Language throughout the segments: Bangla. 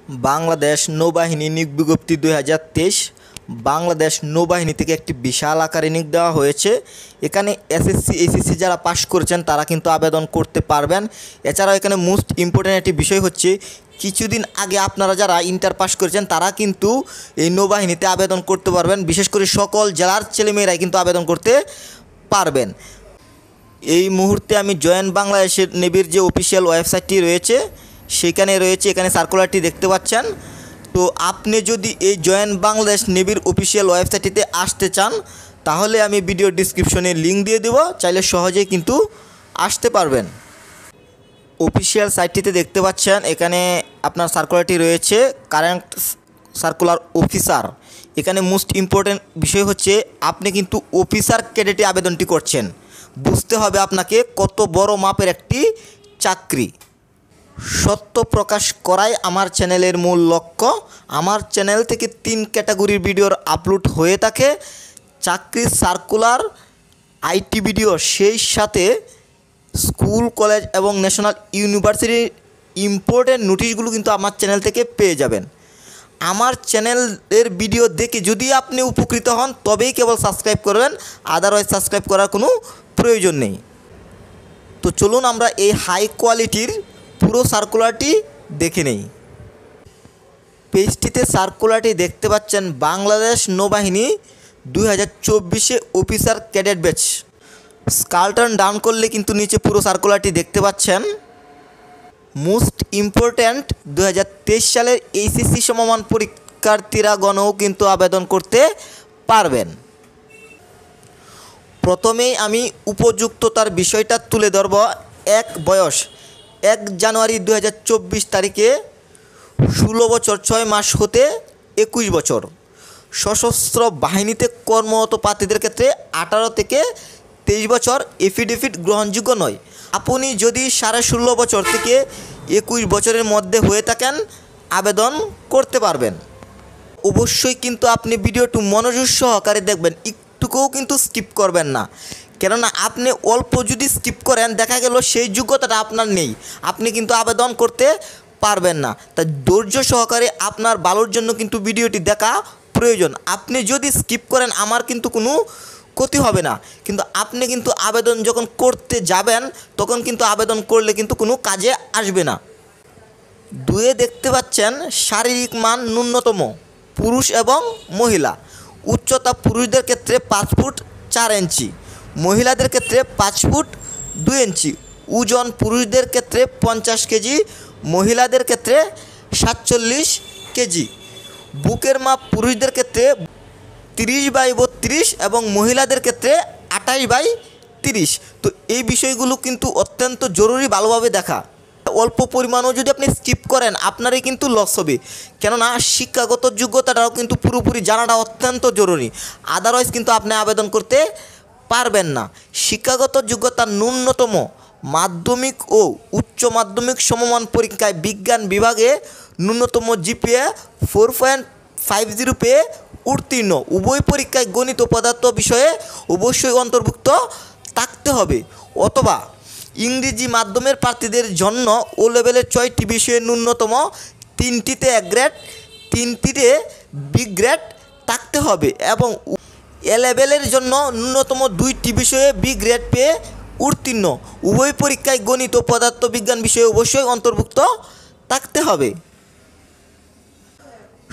বাংলাদেশ নৌবাহিনী নিয়োগ বিজ্ঞপ্তি 2023 বাংলাদেশ নৌবাহিনী থেকে একটি বিশাল আকারে নিয়োগ দেওয়া হয়েছে। এখানে এসএসসি এইচএসসি যারা পাশ করেছেন তারা কিন্তু আবেদন করতে পারবেন। এছাড়াও এখানে মোস্ট ইম্পর্টেন্ট একটি বিষয় হচ্ছে কিছুদিন আগে আপনারা যারা ইন্টার পাস করেছেন তারা কিন্তু এই নৌবাহিনীতে আবেদন করতে পারবেন। বিশেষ করে সকল জেলার ছেলেমেয়েরাই কিন্তু আবেদন করতে পারবেন। এই মুহূর্তে আমি জয়েন বাংলাদেশের নেভির যে অফিসিয়াল ওয়েবসাইটটি রয়েছে সেখানে রয়েছে, এখানে সার্কুলারটি দেখতে পাচ্ছেন। তো আপনি যদি এই জয়েন বাংলাদেশ নেভির অফিসিয়াল ওয়েবসাইটটিতে আসতে চান তাহলে আমি ভিডিও ডিসক্রিপশনে লিঙ্ক দিয়ে দেব, চাইলে সহজেই কিন্তু আসতে পারবেন। অফিসিয়াল সাইটটিতে দেখতে পাচ্ছেন এখানে আপনার সার্কুলারটি রয়েছে, কারেন্ট সার্কুলার অফিসার। এখানে মোস্ট ইম্পর্টেন্ট বিষয় হচ্ছে আপনি কিন্তু অফিসার ক্যাডেটে আবেদনটি করছেন। বুঝতে হবে আপনাকে কত বড় মাপের একটি চাকরি। সত্য প্রকাশ করাই আমার চ্যানেলের মূল লক্ষ্য। আমার চ্যানেল থেকে 3 ক্যাটাগরির ভিডিওর আপলোড হয়ে থাকে: চাকরির সার্কুলার, আইটি ভিডিও, সেই সাথে স্কুল, কলেজ এবং ন্যাশনাল ইউনিভার্সিটির ইম্পর্টেন্ট নোটিশগুলো কিন্তু আমার চ্যানেল থেকে পেয়ে যাবেন। আমার চ্যানেলের ভিডিও দেখে যদি আপনি উপকৃত হন তবেই কেবল সাবস্ক্রাইব করবেন, আদারওয়াইজ সাবস্ক্রাইব করার কোনো প্রয়োজন নেই। তো চলুন আমরা এই হাই কোয়ালিটির পুরো সার্কুলারটি দেখে নেই। পেজটিতে সার্কুলারটি দেখতে পাচ্ছেন, বাংলাদেশ নৌবাহিনী 2024 officer cadet batch. Scroll down করলে কিন্তু নিচে পুরো সার্কুলারটি দেখতে পাচ্ছেন। মোস্ট ইম্পর্ট্যান্ট 2023 সালের এইচএসসি সমমান পরীক্ষার্থীরাগণও কিন্তু আবেদন করতে পারবেন। প্রথমেই আমি উপযুক্ততার বিষয়টা তুলে ধরব। বয়স 1 জানুয়ারি 2024 তারিখে 16 বছর 6 মাস হতে 21 বছর। সশস্ত্র বাহিনীতে কর্মরত প্রার্থীদের ক্ষেত্রে 18 থেকে 23 বছর এফিডেভিট গ্রহণযোগ্য নয়। আপনি যদি 16.5 বছর থেকে 21 বছরের মধ্যে হয়ে থাকেন আবেদন করতে পারবেন। অবশ্যই কিন্তু আপনি ভিডিওটি মনোযোগ সহকারে দেখবেন, একটুকুও কিন্তু স্কিপ করবেন না। কেননা আপনি অল্প যদি স্কিপ করেন দেখা গেল সেই যোগ্যতাটা আপনার নেই, আপনি কিন্তু আবেদন করতে পারবেন না। তাই ধৈর্য সহকারে আপনার ভালোর জন্য কিন্তু ভিডিওটি দেখা প্রয়োজন। আপনি যদি স্কিপ করেন আমার কিন্তু কোনো ক্ষতি হবে না, কিন্তু আপনি কিন্তু আবেদন যখন করতে যাবেন তখন কিন্তু আবেদন করলে কিন্তু কোনো কাজে আসবে না। 2 দেখতে পাচ্ছেন শারীরিক মান ন্যূনতম পুরুষ এবং মহিলা। উচ্চতা পুরুষদের ক্ষেত্রে 5 ফুট 4 ইঞ্চি, মহিলাদের ক্ষেত্রে 5 ফুট 2 ইঞ্চি। ওজন পুরুষদের ক্ষেত্রে 50 কেজি, মহিলাদের ক্ষেত্রে 47 কেজি। বুকের মাপ পুরুষদের ক্ষেত্রে 30/32 এবং মহিলাদের ক্ষেত্রে 28/30। তো এই বিষয়গুলো কিন্তু অত্যন্ত জরুরি ভালোভাবে দেখা। অল্প পরিমাণও যদি আপনি স্কিপ করেন আপনারই কিন্তু লস হবে, কেননা শিক্ষাগত যোগ্যতাটাও কিন্তু পুরোপুরি জানাটা অত্যন্ত জরুরি, আদারওয়াইজ কিন্তু আপনি আবেদন করতে পারবেন না। শিক্ষাগত যোগ্যতা ন্যূনতম মাধ্যমিক ও উচ্চ মাধ্যমিক সমমান পরীক্ষায় বিজ্ঞান বিভাগে ন্যূনতম জিপিএ 4.50 পেয়ে উত্তীর্ণ। উভয় পরীক্ষায় গণিত ও পদার্থ বিষয়ে অবশ্যই অন্তর্ভুক্ত থাকতে হবে। অথবা ইংরেজি মাধ্যমের প্রার্থীদের জন্য ও লেভেলের 6টি বিষয়ে ন্যূনতম 3টিতে A গ্রেড, 3টিতে B গ্রেড থাকতে হবে এবং এ লেভেলের জন্য ন্যূনতম 2টি বিষয়ে B গ্রেড পেয়ে উত্তীর্ণ। উভয় পরীক্ষায় গণিত ও পদার্থ বিজ্ঞান বিষয়ে অবশ্যই অন্তর্ভুক্ত থাকতে হবে।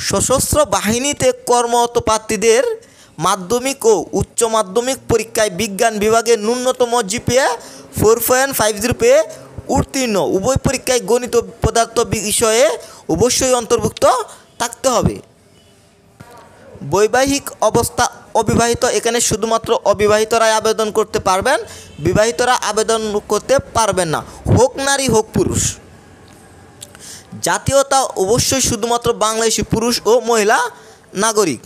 সশস্ত্র বাহিনীতে কর্মরত প্রার্থীদের মাধ্যমিক ও উচ্চ মাধ্যমিক পরীক্ষায় বিজ্ঞান বিভাগে ন্যূনতম জিপিএ 4.50 পেয়ে উত্তীর্ণ। উভয় পরীক্ষায় গণিত ও পদার্থ বিষয়ে অবশ্যই অন্তর্ভুক্ত থাকতে হবে। বৈবাহিক অবস্থা অবিবাহিত, এখানে শুধুমাত্র অবিবাহিতরাই আবেদন করতে পারবেন, বিবাহিতরা আবেদন করতে পারবেন না, হোক নারী হোক পুরুষ। জাতীয়তা অবশ্যই শুধুমাত্র বাংলাদেশি পুরুষ ও মহিলা নাগরিক।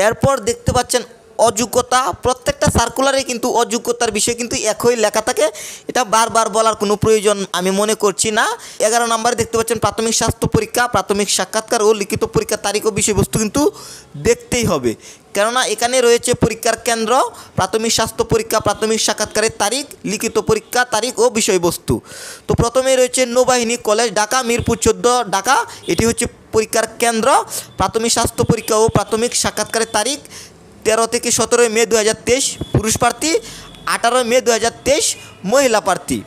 এরপর দেখতে পাচ্ছেন অযোগ্যতা। প্রত্যেকটা সার্কুলারে কিন্তু অযোগ্যতার বিষয় কিন্তু একই লেখা থাকে, এটা বারবার বলার কোনো প্রয়োজন আমি মনে করছি না। 11 নম্বরে দেখতে পাচ্ছেন প্রাথমিক স্বাস্থ্য পরীক্ষা, প্রাথমিক সাক্ষাৎকার ও লিখিত পরীক্ষার তারিখ ও বিষয়বস্তু কিন্তু দেখতেই হবে, কেননা এখানে রয়েছে পরীক্ষার কেন্দ্র, প্রাথমিক স্বাস্থ্য পরীক্ষা, প্রাথমিক সাক্ষাৎকারের তারিখ, লিখিত পরীক্ষা তারিখ ও বিষয়বস্তু। তো প্রথমেই রয়েছে নৌবাহিনী কলেজ ঢাকা, মিরপুর 14 ঢাকা, এটি হচ্ছে পরীক্ষার কেন্দ্র। প্রাথমিক স্বাস্থ্য পরীক্ষা ও প্রাথমিক সাক্ষাৎকারের তারিখ 13 থেকে 17 মে 2023 পুরুষ প্রার্থী, 18 মে 2023 মহিলা প্রার্থী।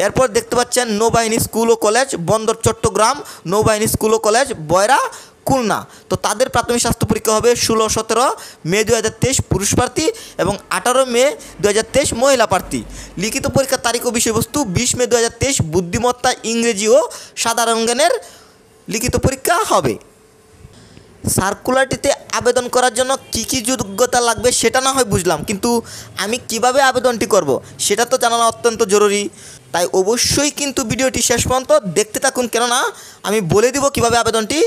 এরপর দেখতে পাচ্ছেন নৌবাহিনী স্কুল ও কলেজ বন্দর চট্টগ্রাম, নৌবাহিনী স্কুল ও কলেজ বয়রা খুলনা। তো তাদের প্রাথমিক স্বাস্থ্য পরীক্ষা হবে 16-17 মে 2023 পুরুষ প্রার্থী এবং 18 মে 2023 মহিলা প্রার্থী। লিখিত পরীক্ষার তারিখ ও বিষয়বস্তু 20 মে 2023 বুদ্ধিমত্তা, ইংরেজি ও সাধারণ জ্ঞানের লিখিত পরীক্ষা হবে। সার্কুলারটিতে আবেদন করার জন্য কী কী যোগ্যতা লাগবে সেটা না হয় বুঝলাম, কিন্তু আমি কিভাবে আবেদনটি করব সেটা তো জানানো অত্যন্ত জরুরি। তাই অবশ্যই কিন্তু ভিডিওটি শেষ পর্যন্ত দেখতে থাকুন, কেননা আমি বলে দিব কিভাবে আবেদনটি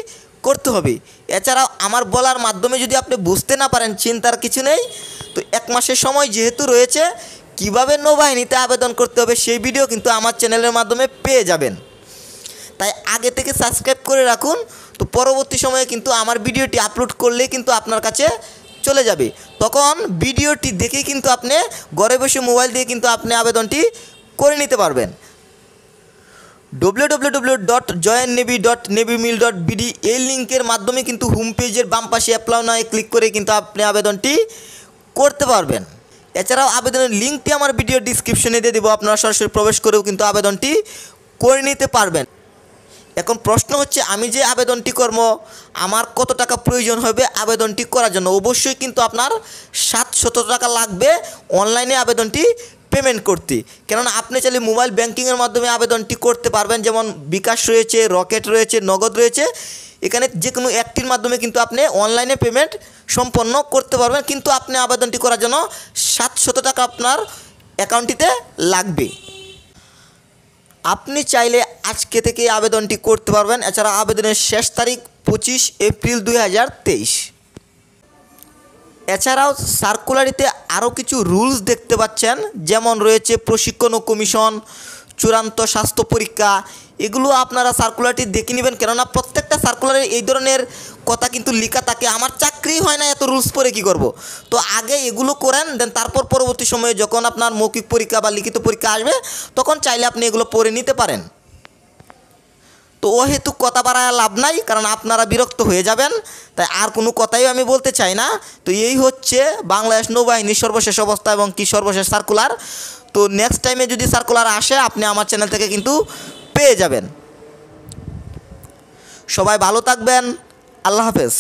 করতে হবে। এছাড়াও আমার বলার মাধ্যমে যদি আপনি বুঝতে না পারেন, চিন্তার কিছু নেই। তো 1 মাসের সময় যেহেতু রয়েছে, কিভাবে নৌবাহিনীতে আবেদন করতে হবে সেই ভিডিও কিন্তু আমার চ্যানেলের মাধ্যমে পেয়ে যাবেন। তাই আগে থেকে সাবস্ক্রাইব করে রাখুন, তো পরবর্তী সময়ে কিন্তু আমার ভিডিওটি আপলোড করলেই কিন্তু আপনার কাছে চলে যাবে। তখন ভিডিওটি দেখেই কিন্তু আপনি ঘরে বসে মোবাইল দিয়ে কিন্তু আপনি আবেদনটি করে নিতে পারবেন। www.joinnavy.navymil.bd এই লিঙ্কের মাধ্যমে কিন্তু হোম পেজের বাম পাশে অ্যাপ্লাই নাও ক্লিক করে কিন্তু আপনি আবেদনটি করতে পারবেন। এছাড়াও আবেদনের লিঙ্কটি আমার ভিডিও ডিসক্রিপশনে দিয়ে দেবো, আপনারা সরাসরি প্রবেশ করেও কিন্তু আবেদনটি করে নিতে পারবেন। এখন প্রশ্ন হচ্ছে, আমি যে আবেদনটি করব আমার কত টাকা প্রয়োজন হবে আবেদনটি করার জন্য? অবশ্যই কিন্তু আপনার 700 টাকা লাগবে অনলাইনে আবেদনটি পেমেন্ট করতে, কেননা আপনি চাইলে মোবাইল ব্যাংকিংয়ের মাধ্যমে আবেদনটি করতে পারবেন, যেমন বিকাশ রয়েছে, রকেট রয়েছে, নগদ রয়েছে। এখানে যে কোনো একটির মাধ্যমে কিন্তু আপনি অনলাইনে পেমেন্ট সম্পন্ন করতে পারবেন, কিন্তু আপনি আবেদনটি করার জন্য 700 টাকা আপনার অ্যাকাউন্টটিতে লাগবে। আপনি চাইলে আজকে থেকে আবেদনটি করতে পারবেন। এছাড়া আবেদনের শেষ তারিখ 25 এপ্রিল 2023। এছাড়াও সার্কুলারিতে আরও কিছু রুলস দেখতে পাচ্ছেন, যেমন রয়েছে প্রশিক্ষণ ও কমিশন, চূড়ান্ত স্বাস্থ্য পরীক্ষা। এগুলো আপনারা সার্কুলারটি দেখে নেবেন, কেননা প্রত্যেকটা সার্কুলারে এই ধরনের কথা কিন্তু লেখা থাকে। আমার চাকরি হয় না, এত রুলস পড়ে কী করব। তো আগে এগুলো করেন, দেন তারপর পরবর্তী সময়ে যখন আপনার মৌখিক পরীক্ষা বা লিখিত পরীক্ষা আসবে তখন চাইলে আপনি এগুলো পড়ে নিতে পারেন। তো হেতু কথা বাড়ায় লাভ নাই, কারণ আপনারা বিরক্ত হয়ে যাবেন। তাই আর কোনো কথাই আমি বলতে চাই না। তো এই হচ্ছে বাংলাদেশ নৌবাহিনীর সর্বশেষ অবস্থা এবং কি সর্বশেষ সার্কুলার। তো নেক্সট টাইমে যদি সার্কুলার আসে আপনি আমার চ্যানেল থেকে কিন্তু পেয়ে যাবেন। সবাই ভালো থাকবেন, আল্লাহ হাফেজ।